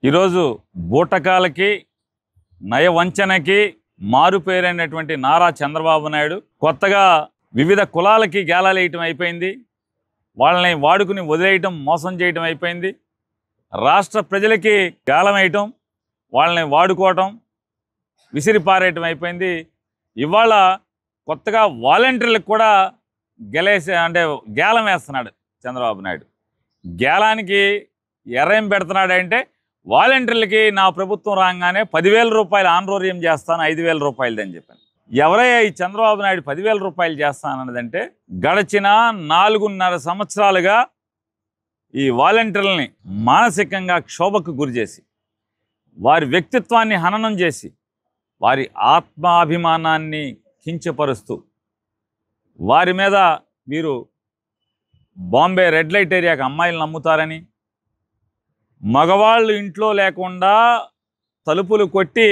ఈరోజు బూటకాలకి నయవంచనకి మారుపేరైనటువంటి నారా చంద్రబాబు నాయుడు కొత్తగా వివిధ కులాలకి గేలాలేయటం అయిపోయింది. వాళ్ళని వాడుకుని వదిలేయటం, మోసం చేయటం అయిపోయింది. రాష్ట్ర ప్రజలకి గాలం వేయటం, వాళ్ళని వాడుకోవటం, విసిరిపారేయటం అయిపోయింది. ఇవాళ కొత్తగా వాలంటీర్లకు కూడా గేలం వేస్తున్నాడు చంద్రబాబు నాయుడు. గేలానికి ఎర్రేం పెడుతున్నాడంటే, వాలంటీర్లకి నా ప్రభుత్వం రాగానే 10,000 రూపాయలు ఆనరోరియం చేస్తాను, 5,000 రూపాయలదని చెప్పాను. ఎవరయ్యా ఈ చంద్రబాబు నాయుడు 10,000 రూపాయలు చేస్తానన్నదంటే, గడిచిన 4.5 సంవత్సరాలుగా ఈ వాలంటీర్లని మానసికంగా క్షోభకు గురి చేసి, వారి వ్యక్తిత్వాన్ని హననం చేసి, వారి ఆత్మాభిమానాన్ని కించపరుస్తూ, వారి మీద మీరు బాంబే రెడ్ లైట్ ఏరియాకి అమ్మాయిలను అమ్ముతారని, మగవాళ్ళు ఇంట్లో లేకుండా తలుపులు కొట్టి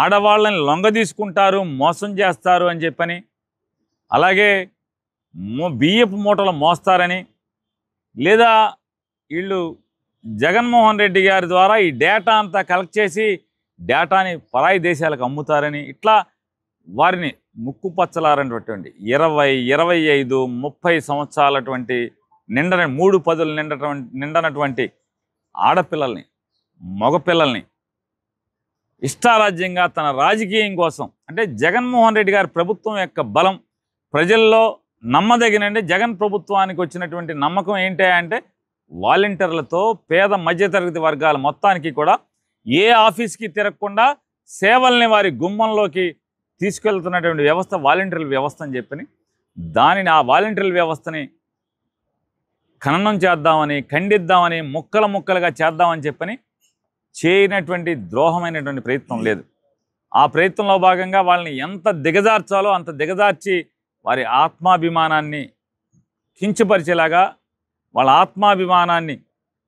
ఆడవాళ్ళని లొంగ తీసుకుంటారు, మోసం చేస్తారు అని చెప్పని, అలాగే బియ్యపు మూటలు మోస్తారని, లేదా వీళ్ళు జగన్మోహన్ రెడ్డి గారి ద్వారా ఈ డేటా అంతా కలెక్ట్ చేసి డేటాని పరాయి దేశాలకు అమ్ముతారని, ఇట్లా వారిని ముక్కుపచ్చలారనటువంటి 20, 25, 30 సంవత్సరాలటువంటి నిండని 3 పదులు నిండనటువంటి ఆడపిల్లల్ని, మగపిల్లల్ని ఇష్టారాజ్యంగా తన రాజకీయం కోసం, అంటే జగన్మోహన్ రెడ్డి గారి ప్రభుత్వం యొక్క బలం ప్రజల్లో నమ్మదగినండి. జగన్ ప్రభుత్వానికి వచ్చినటువంటి నమ్మకం ఏంటి అంటే, వాలంటీర్లతో పేద మధ్యతరగతి వర్గాల మొత్తానికి కూడా ఏ ఆఫీస్కి తిరగకుండా సేవల్ని వారి గుమ్మంలోకి తీసుకెళ్తున్నటువంటి వ్యవస్థ వాలంటీర్ల వ్యవస్థ అని చెప్పని, దానిని ఆ వాలంటీర్ల వ్యవస్థని ఖననం చేద్దామని, ఖండిద్దామని, ముక్కలు ముక్కలుగా చేద్దామని చెప్పని చేయనటువంటి ద్రోహమైనటువంటి ప్రయత్నం లేదు. ఆ ప్రయత్నంలో భాగంగా వాళ్ళని ఎంత దిగజార్చాలో అంత దిగజార్చి వారి ఆత్మాభిమానాన్ని కించపరిచేలాగా, వాళ్ళ ఆత్మాభిమానాన్ని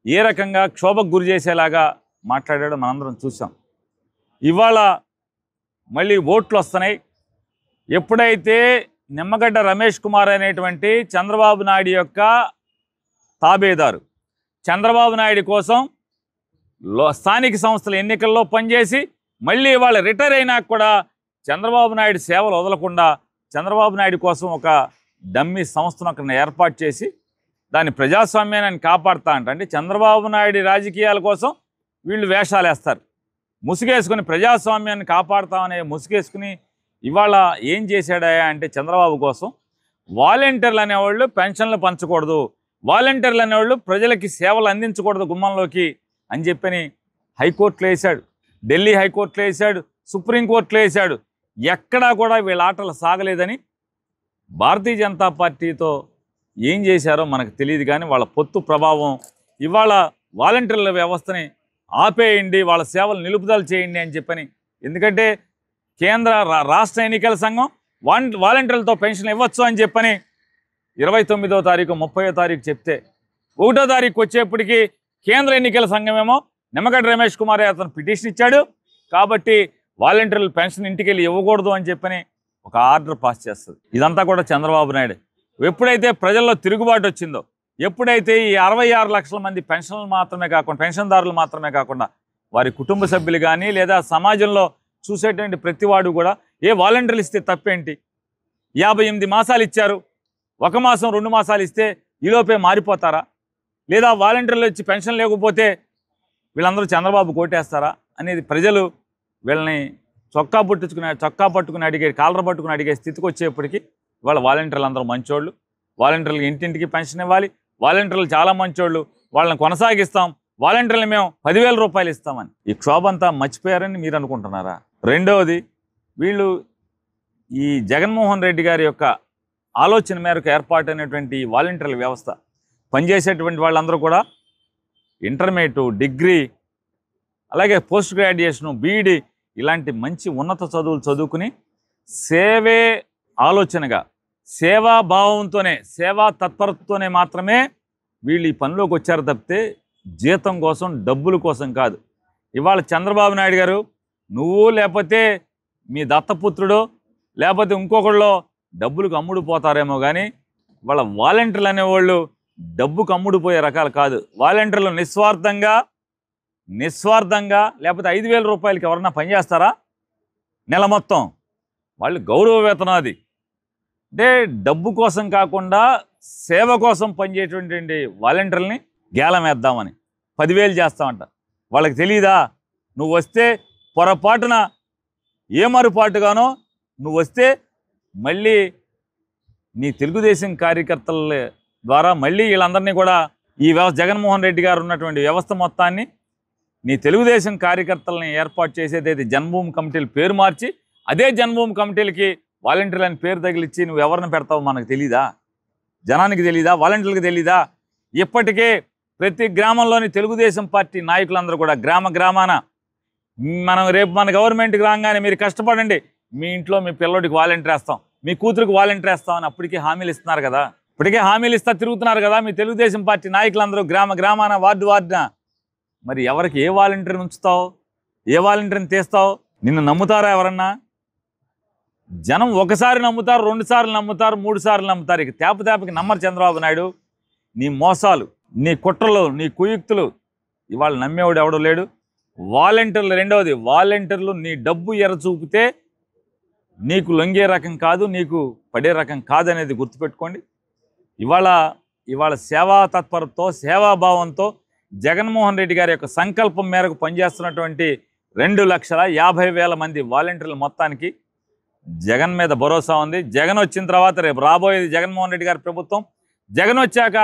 ఏ రకంగా క్షోభకు గురి చేసేలాగా మాట్లాడాడో మనందరం చూసాం. ఇవాళ మళ్ళీ ఓట్లు వస్తున్నాయి. ఎప్పుడైతే నిమ్మగడ్డ రమేష్ కుమార్ అనేటువంటి చంద్రబాబు నాయుడు యొక్క తాబేదారు, చంద్రబాబు నాయుడు కోసం స్థానిక సంస్థల ఎన్నికల్లో పనిచేసి మళ్ళీ వాళ్ళు రిటైర్ అయినాక కూడా చంద్రబాబు నాయుడు సేవలు వదలకుండా చంద్రబాబు నాయుడు కోసం ఒక డమ్మీ సంస్థను అక్కడ ఏర్పాటు చేసి దాని ప్రజాస్వామ్యాన్ని కాపాడుతా అంటే, చంద్రబాబు నాయుడు రాజకీయాల కోసం వీళ్ళు వేషాలు వేస్తారు. ముసుగేసుకుని ప్రజాస్వామ్యాన్ని కాపాడుతామనే ముసుగేసుకుని ఇవాళ ఏం చేశాడా అంటే, చంద్రబాబు కోసం వాలంటీర్లు అనేవాళ్ళు పెన్షన్లు పంచకూడదు, వాలంటీర్లు అనేవాళ్ళు ప్రజలకి సేవలు అందించకూడదు గుమ్మంలోకి అని చెప్పని హైకోర్టులో వేశాడు, ఢిల్లీ హైకోర్టులో వేశాడు, సుప్రీంకోర్టులో వేశాడు. ఎక్కడా కూడా వీళ్ళ ఆటలు సాగలేదని భారతీయ జనతా పార్టీతో ఏం చేశారో మనకు తెలియదు. కానీ వాళ్ళ పొత్తు ప్రభావం ఇవాళ వాలంటీర్ల వ్యవస్థని ఆపేయండి, వాళ్ళ సేవలు నిలుపుదల చేయండి అని చెప్పని. ఎందుకంటే కేంద్ర రాష్ట్ర ఎన్నికల సంఘం వాలంటీర్లతో పెన్షన్ ఇవ్వచ్చు అని చెప్పని 29వ తారీఖు 30వ తారీఖు చెప్తే, 1వ తారీఖు వచ్చేప్పటికీ కేంద్ర ఎన్నికల సంఘమేమో నిమ్మగడ్డ రమేష్ కుమార్ అతను పిటిషన్ ఇచ్చాడు కాబట్టి వాలంటీర్లు పెన్షన్ ఇంటికి వెళ్ళి ఇవ్వకూడదు అని చెప్పని ఒక ఆర్డర్ పాస్ చేస్తుంది. ఇదంతా కూడా చంద్రబాబు నాయుడు. ఎప్పుడైతే ప్రజల్లో తిరుగుబాటు వచ్చిందో, ఎప్పుడైతే ఈ 66 లక్షల మంది పెన్షన్దారులు మాత్రమే కాకుండా వారి కుటుంబ సభ్యులు కానీ లేదా సమాజంలో చూసేటువంటి ప్రతివాడు కూడా, ఏ వాలంటీర్లు ఇస్తే తప్పేంటి, 58 మాసాలు ఇచ్చారు, 1 మాసం 2 మాసాలు ఇస్తే ఈలోపే మారిపోతారా, లేదా వాలంటీర్లు వచ్చి పెన్షన్ లేకపోతే వీళ్ళందరూ చంద్రబాబు కోటేస్తారా అనేది ప్రజలు వీళ్ళని చొక్కా పట్టుకుని అడిగే, కాలర పట్టుకుని అడిగే స్థితికి వచ్చేప్పటికీ ఇవాళ వాలంటీర్లు అందరూ మంచోళ్ళు, వాలంటీర్లు ఇంటింటికి పెన్షన్ ఇవ్వాలి, వాలంటీర్లు చాలా మంచోళ్ళు, వాళ్ళని కొనసాగిస్తాం, వాలంటీర్లు మేము 10,000 రూపాయలు ఇస్తామని ఈ క్షోభంతా మర్చిపోయారని మీరు అనుకుంటున్నారా? రెండవది, వీళ్ళు ఈ జగన్మోహన్ రెడ్డి గారి యొక్క ఆలోచన మేరకు ఏర్పాటైనటువంటి వాలంటీర్ల వ్యవస్థ పనిచేసేటువంటి వాళ్ళందరూ కూడా ఇంటర్మీడియట్, డిగ్రీ, అలాగే పోస్ట్ గ్రాడ్యుయేషను, బీఈడి ఇలాంటి మంచి ఉన్నత చదువులు చదువుకుని సేవే ఆలోచనగా, సేవాభావంతోనే, సేవా తత్పరతతోనే మాత్రమే వీళ్ళు ఈ పనిలోకి వచ్చారు తప్పితే జీతం కోసం, డబ్బుల కోసం కాదు. ఇవాళ చంద్రబాబు నాయుడు గారు, నువ్వు లేకపోతే మీ దత్తపుత్రుడు లేకపోతే ఇంకొకళ్ళు డబ్బులకు అమ్ముడుపోతారేమో కానీ వాళ్ళ వాలంటీర్లు అనేవాళ్ళు డబ్బుకు అమ్ముడుపోయే రకాలు కాదు. వాలంటీర్లు నిస్వార్థంగా నిస్వార్థంగా లేకపోతే 5,000 రూపాయలకి ఎవరన్నా పనిచేస్తారా నెల మొత్తం? వాళ్ళు గౌరవ వేతనం అది. అంటే డబ్బు కోసం కాకుండా సేవ కోసం పనిచేసేటువంటి వాలంటీర్లని గేలం వేద్దామని 10,000 చేస్తామంట. వాళ్ళకి తెలియదా? నువ్వు వస్తే పొరపాటున ఏమరుపాటుగానో నువ్వు వస్తే మళ్ళీ నీ తెలుగుదేశం కార్యకర్తల ద్వారా మళ్ళీ వీళ్ళందరినీ కూడా ఈ జగన్మోహన్ రెడ్డి గారు ఉన్నటువంటి వ్యవస్థ మొత్తాన్ని నీ తెలుగుదేశం కార్యకర్తలని ఏర్పాటు చేసేదైతే జన్మభూమి కమిటీలు పేరు మార్చి అదే జన్మభూమి కమిటీలకి వాలంటీర్లు అని పేరు తగిలిచ్చి నువ్వు ఎవరిని పెడతావు మనకు తెలీదా? జనానికి తెలీదా? వాలంటీర్లకు తెలీదా? ఇప్పటికే ప్రతి గ్రామంలోని తెలుగుదేశం పార్టీ నాయకులందరూ కూడా గ్రామాన మనం రేపు మన గవర్నమెంట్కి రాగానే మీరు కష్టపడండి, మీ ఇంట్లో మీ పిల్లోడికి వాలంటీర్ వేస్తాం, మీ కూతురికి వాలంటీర్ వేస్తాం అని అప్పటికే హామీలు ఇస్తున్నారు కదా. ఇప్పటికే హామీలు ఇస్తా తిరుగుతున్నారు కదా మీ తెలుగుదేశం పార్టీ నాయకులందరూ గ్రామాన వార్డున. మరి ఎవరికి ఏ వాలంటీర్ని ఉంచుతావు? ఏ వాలంటీర్ని తీస్తావు? నిన్ను నమ్ముతారా ఎవరన్నా? జనం ఒకసారి నమ్ముతారు, 2 సార్లు నమ్ముతారు, 3 సార్లు నమ్ముతారు. ఇక తేపకి నమ్మరు చంద్రబాబు నాయుడు. నీ మోసాలు, నీ కుట్రలు, నీ కుయుక్తులు ఇవాళ నమ్మేవాడు ఎవడో లేడు. వాలంటీర్లు రెండవది, వాలంటీర్లు నీ డబ్బు ఎరచూపితే నీకు లొంగే రకం కాదు, నీకు పడే రకం కాదనేది గుర్తుపెట్టుకోండి. ఇవాళ సేవా తత్పరతో సేవాభావంతో జగన్మోహన్ రెడ్డి గారి యొక్క సంకల్పం మేరకు పనిచేస్తున్నటువంటి 2,50,000 మంది వాలంటీర్ల మొత్తానికి జగన్ మీద భరోసా ఉంది. జగన్ వచ్చిన తర్వాత రేపు రాబోయేది జగన్మోహన్ రెడ్డి గారి ప్రభుత్వం. జగన్ వచ్చాక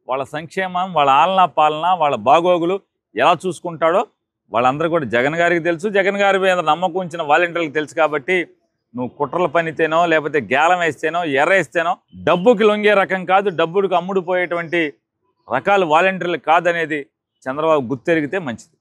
వాళ్ళ సంక్షేమం, వాళ్ళ ఆలనా పాలన, వాళ్ళ బాగోగులు ఎలా చూసుకుంటాడో వాళ్ళందరూ కూడా జగన్ గారికి తెలుసు. జగన్ గారి మీద నమ్మకం ఉంచిన వాలంటీర్లకు తెలుసు. కాబట్టి నువ్వు కుట్రల పనితేనో లేకపోతే గేలం వేస్తేనో ఎర్రేస్తేనో డబ్బుకి లొంగే రకం కాదు, డబ్బుకి అమ్ముడుపోయేటువంటి రకాలు వాలంటీర్లు కాదనేది చంద్రబాబు గుర్తెరిగితే మంచిది.